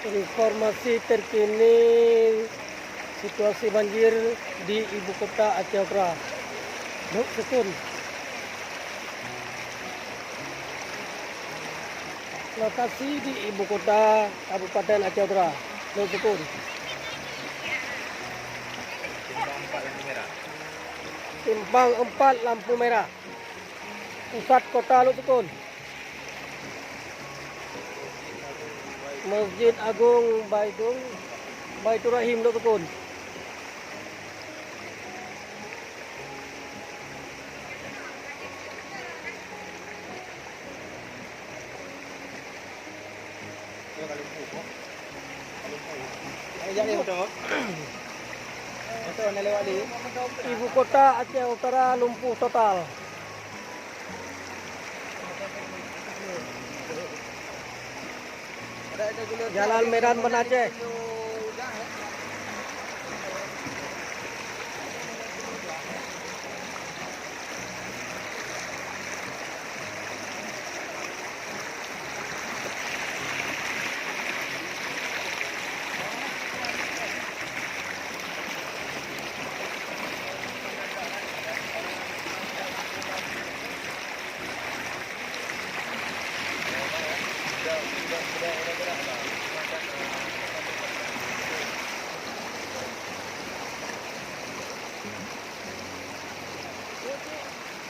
Informasi terkini situasi banjir di ibu kota Aceh Utara. Nuk Sukun. Lokasi di ibu kota Kabupaten Aceh Utara. Nuk Sukun. Simpang 4 lampu merah. Pusat kota Nuk Sukun. Masjid Agung Baitur Rahim Nuk Sukun. Ibu kota Aceh Utara lumpuh total. Jalan Medan Banda Aceh.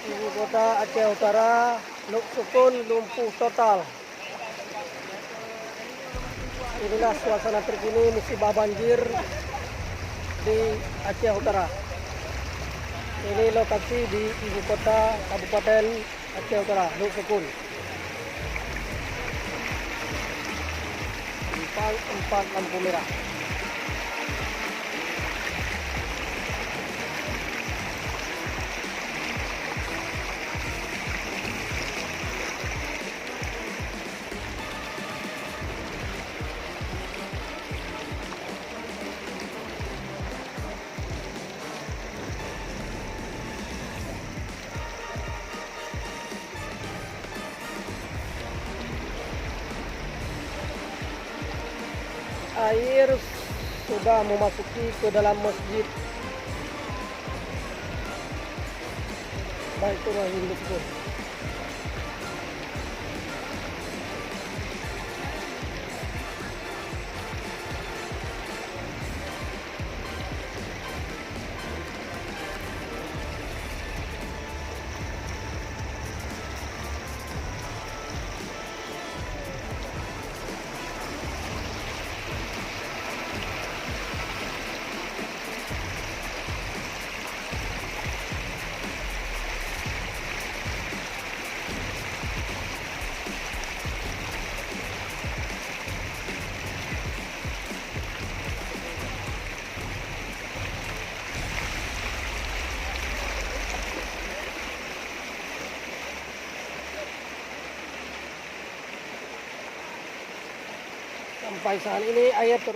Ibu kota Aceh Utara Nuk Sukun lumpuh total. Inilah suasana terkini musibah banjir di Aceh Utara. Ini lokasi di ibu kota Kabupaten Aceh Utara, Nuk Sukun. Simpang 4 lampu merah. Air sudah memasuki ke dalam masjid Baitur Rahim Nuk Sukun. Sampai saat ini air